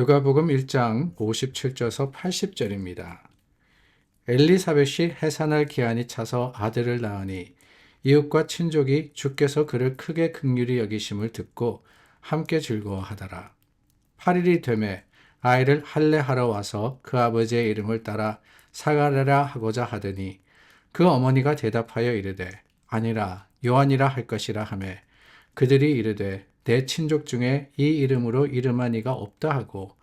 누가복음 1장 57절에서 80절입니다. 엘리사벳이 해산할 기한이 차서 아들을 낳으니 이웃과 친족이 주께서 그를 크게 긍휼히 여기심을 듣고 함께 즐거워하더라. 8일이 되매 아이를 할례하러 와서 그 아버지의 이름을 따라 사가랴라 하고자 하더니 그 어머니가 대답하여 이르되 아니라 요한이라 할 것이라 하매 그들이 이르되 내 친족 중에 이 이름으로 이름한 이가 없다 하고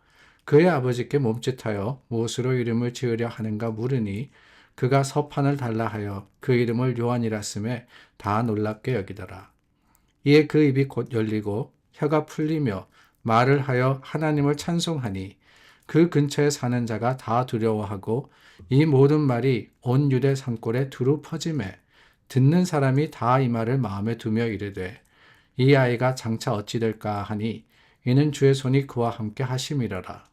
그의 아버지께 몸짓하여 무엇으로 이름을 지으려 하는가 물으니 그가 서판을 달라 하여 그 이름을 요한이라 쓰매 다 놀랍게 여기더라. 이에 그 입이 곧 열리고 혀가 풀리며 말을 하여 하나님을 찬송하니 그 근처에 사는 자가 다 두려워하고 이 모든 말이 온 유대 산골에 두루 퍼지매 듣는 사람이 다 이 말을 마음에 두며 이르되 이 아이가 장차 어찌 될까 하니 이는 주의 손이 그와 함께 하심이러라.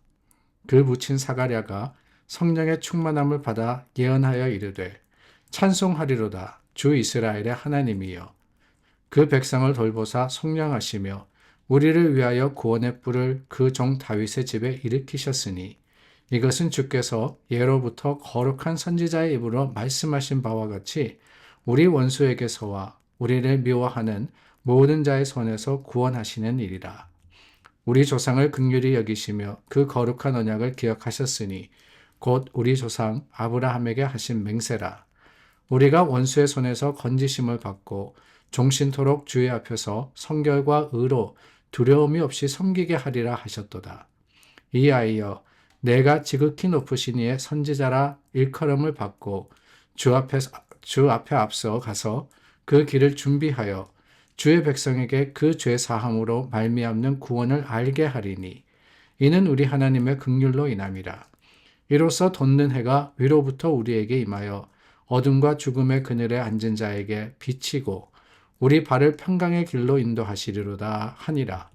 그 묻힌 사가랴가 성령의 충만함을 받아 예언하여 이르되 찬송하리로다 주 이스라엘의 하나님이여 그 백성을 돌보사 속량하시며 우리를 위하여 구원의 뿔을 그 종 다윗의 집에 일으키셨으니 이것은 주께서 예로부터 거룩한 선지자의 입으로 말씀하신 바와 같이 우리 원수에게서와 우리를 미워하는 모든 자의 손에서 구원하시는 일이라. 우리 조상을 긍휼히 여기시며 그 거룩한 언약을 기억하셨으니 곧 우리 조상 아브라함에게 하신 맹세라. 우리가 원수의 손에서 건지심을 받고 종신토록 주의 앞에서 성결과 의로 두려움이 없이 섬기게 하리라 하셨도다. 이 아이여 내가 지극히 높으신 이의 선지자라 일컬음을 받고 주 앞에 앞서 가서 그 길을 준비하여 주의 백성에게 그 죄 사함으로 말미암는 구원을 알게 하리니 이는 우리 하나님의 긍휼로 인함이라. 이로써 돋는 해가 위로부터 우리에게 임하여 어둠과 죽음의 그늘에 앉은 자에게 비치고 우리 발을 평강의 길로 인도하시리로다 하니라.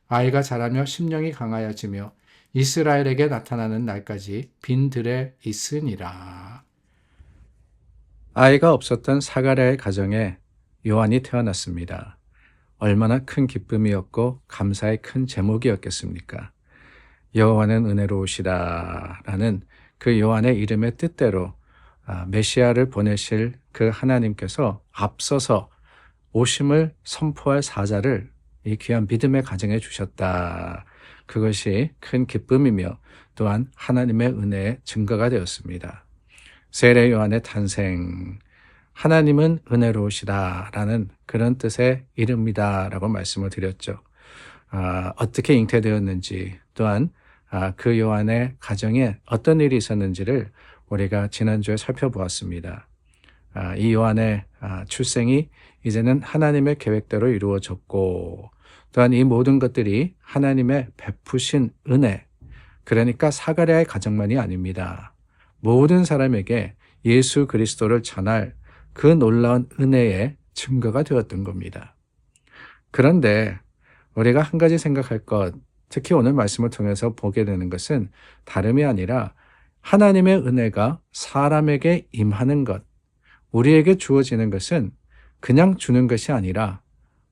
아이가 자라며 심령이 강하여지며 이스라엘에게 나타나는 날까지 빈 들에 있으니라. 아이가 없었던 사가랴의 가정에 요한이 태어났습니다. 얼마나 큰 기쁨이었고 감사의 큰 제목이었겠습니까? 여호와는 은혜로우시다라는 그 요한의 이름의 뜻대로 메시아를 보내실 그 하나님께서 앞서서 오심을 선포할 사자를 이 귀한 믿음의 가정에 주셨다. 그것이 큰 기쁨이며 또한 하나님의 은혜의 증거가 되었습니다. 세례 요한의 탄생, 하나님은 은혜로우시다라는 그런 뜻의 이름이다라고 말씀을 드렸죠. 어떻게 잉태되었는지 또한 그 요한의 가정에 어떤 일이 있었는지를 우리가 지난주에 살펴보았습니다. 이 요한의 출생이 이제는 하나님의 계획대로 이루어졌고 또한 이 모든 것들이 하나님의 베푸신 은혜, 그러니까 사가랴의 가정만이 아닙니다. 모든 사람에게 예수 그리스도를 전할 그 놀라운 은혜의 증거가 되었던 겁니다. 그런데 우리가 한 가지 생각할 것, 특히 오늘 말씀을 통해서 보게 되는 것은 다름이 아니라 하나님의 은혜가 사람에게 임하는 것, 우리에게 주어지는 것은 그냥 주는 것이 아니라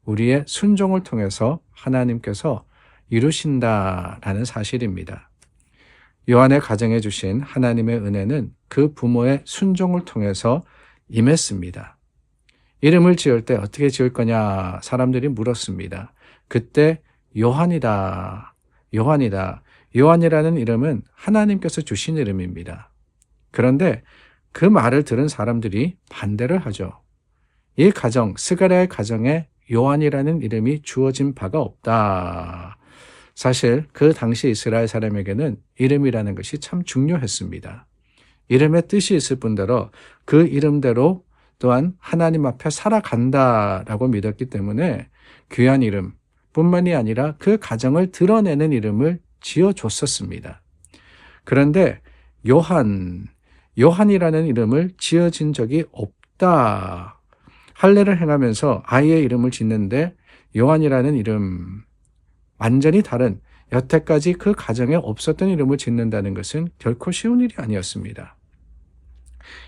우리의 순종을 통해서 하나님께서 이루신다라는 사실입니다. 요한의 가정에 주신 하나님의 은혜는 그 부모의 순종을 통해서 임했습니다. 이름을 지을 때 어떻게 지을 거냐 사람들이 물었습니다. 그때 요한이다. 요한이라는 이름은 하나님께서 주신 이름입니다. 그런데 그 말을 들은 사람들이 반대를 하죠. 이 가정, 스가랴의 가정에 요한이라는 이름이 주어진 바가 없다. 사실 그 당시 이스라엘 사람에게는 이름이라는 것이 참 중요했습니다. 이름의 뜻이 있을 뿐더러 그 이름대로 또한 하나님 앞에 살아간다라고 믿었기 때문에 귀한 이름 뿐만이 아니라 그 가정을 드러내는 이름을 지어줬었습니다. 그런데 요한이라는 이름을 지어진 적이 없다. 할례를 행하면서 아이의 이름을 짓는데 요한이라는 이름, 완전히 다른 여태까지 그 가정에 없었던 이름을 짓는다는 것은 결코 쉬운 일이 아니었습니다.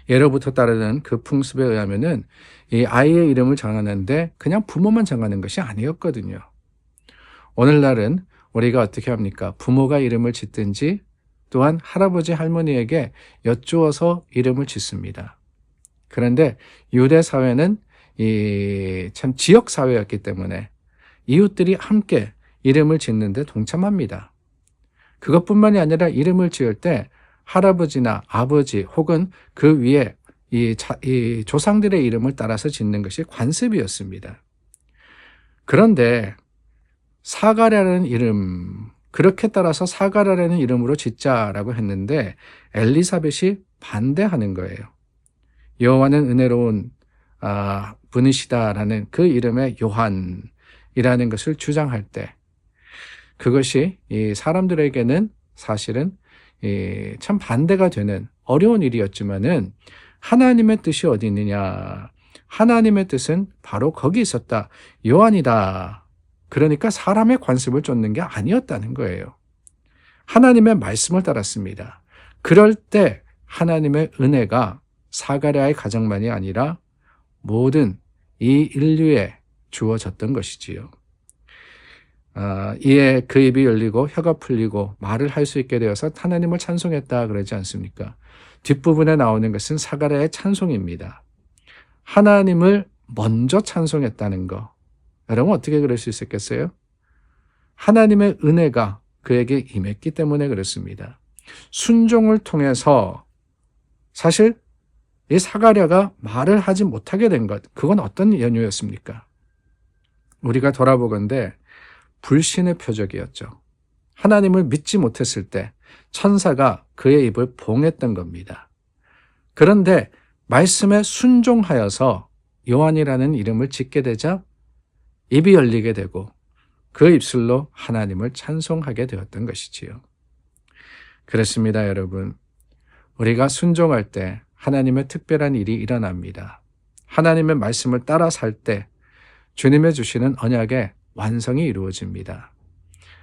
예로부터 따르는 그 풍습에 의하면은 이 아이의 이름을 정하는데 그냥 부모만 정하는 것이 아니었거든요. 오늘날은 우리가 어떻게 합니까? 부모가 이름을 짓든지 또한 할아버지 할머니에게 여쭈어서 이름을 짓습니다. 그런데 유대 사회는 참 지역 사회였기 때문에 이웃들이 함께 이름을 짓는데 동참합니다. 그것뿐만이 아니라 이름을 지을 때 할아버지나 아버지 혹은 그 위에 이 조상들의 이름을 따라서 짓는 것이 관습이었습니다. 그런데 사가랴라는 이름, 그렇게 따라서 사가랴라는 이름으로 짓자라고 했는데 엘리사벳이 반대하는 거예요. 여호와는 은혜로운 분이시다라는 그 이름의 요한이라는 것을 주장할 때 그것이 이 사람들에게는 사실은 참 반대가 되는 어려운 일이었지만은 하나님의 뜻이 어디 있느냐? 하나님의 뜻은 바로 거기 있었다. 요한이다. 그러니까 사람의 관습을 쫓는 게 아니었다는 거예요. 하나님의 말씀을 따랐습니다. 그럴 때 하나님의 은혜가 사가랴의 가정만이 아니라 모든 이 인류에 주어졌던 것이지요. 이에 그 입이 열리고 혀가 풀리고 말을 할 수 있게 되어서 하나님을 찬송했다 그러지 않습니까? 뒷부분에 나오는 것은 사가랴의 찬송입니다. 하나님을 먼저 찬송했다는 거. 여러분 어떻게 그럴 수 있었겠어요? 하나님의 은혜가 그에게 임했기 때문에 그렇습니다. 순종을 통해서 사실 이 사가랴가 말을 하지 못하게 된 것, 그건 어떤 연유였습니까? 우리가 돌아보건대 불신의 표적이었죠. 하나님을 믿지 못했을 때 천사가 그의 입을 봉했던 겁니다. 그런데 말씀에 순종하여서 요한이라는 이름을 짓게 되자 입이 열리게 되고 그 입술로 하나님을 찬송하게 되었던 것이지요. 그렇습니다, 여러분. 우리가 순종할 때 하나님의 특별한 일이 일어납니다. 하나님의 말씀을 따라 살 때 주님의 주시는 언약의 완성이 이루어집니다.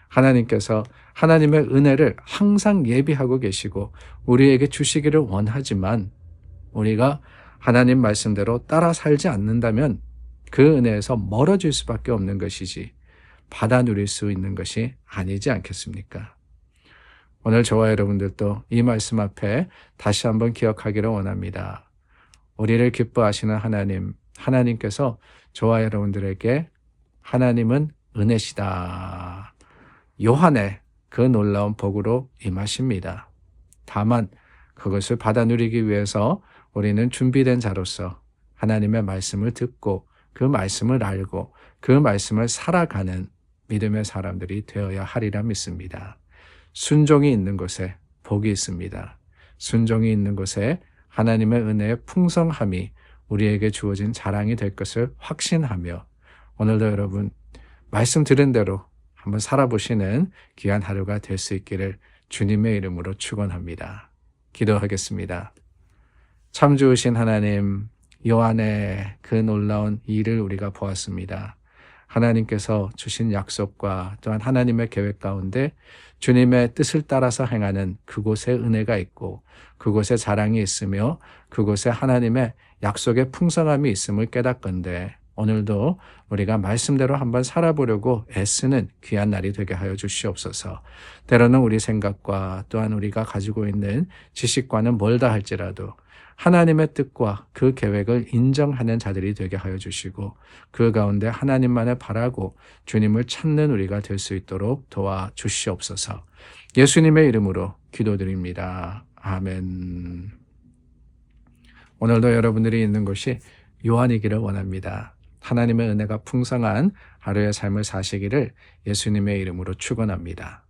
하나님께서 하나님의 은혜를 항상 예비하고 계시고 우리에게 주시기를 원하지만 우리가 하나님 말씀대로 따라 살지 않는다면 그 은혜에서 멀어질 수밖에 없는 것이지 받아 누릴 수 있는 것이 아니지 않겠습니까? 오늘 저와 여러분들도 이 말씀 앞에 다시 한번 기억하기를 원합니다. 우리를 기뻐하시는 하나님, 하나님께서 저와 여러분들에게 하나님은 은혜시다. 요한의 그 놀라운 복으로 임하십니다. 다만 그것을 받아 누리기 위해서 우리는 준비된 자로서 하나님의 말씀을 듣고 그 말씀을 알고 그 말씀을 살아가는 믿음의 사람들이 되어야 하리라 믿습니다. 순종이 있는 곳에 복이 있습니다. 순종이 있는 곳에 하나님의 은혜의 풍성함이 우리에게 주어진 자랑이 될 것을 확신하며 오늘도 여러분 말씀 들은 대로 한번 살아보시는 귀한 하루가 될 수 있기를 주님의 이름으로 축원합니다. 기도하겠습니다. 참 좋으신 하나님, 요한의 그 놀라운 일을 우리가 보았습니다. 하나님께서 주신 약속과 또한 하나님의 계획 가운데 주님의 뜻을 따라서 행하는 그곳에 은혜가 있고 그곳에 자랑이 있으며 그곳에 하나님의 약속의 풍성함이 있음을 깨닫건대 오늘도 우리가 말씀대로 한번 살아보려고 애쓰는 귀한 날이 되게 하여 주시옵소서. 때로는 우리 생각과 또한 우리가 가지고 있는 지식과는 멀다 할지라도 하나님의 뜻과 그 계획을 인정하는 자들이 되게 하여 주시고 그 가운데 하나님만을 바라고 주님을 찾는 우리가 될 수 있도록 도와주시옵소서. 예수님의 이름으로 기도드립니다. 아멘. 오늘도 여러분들이 있는 곳이 요한이기를 원합니다. 하나님의 은혜가 풍성한 하루의 삶을 사시기를 예수님의 이름으로 축원합니다.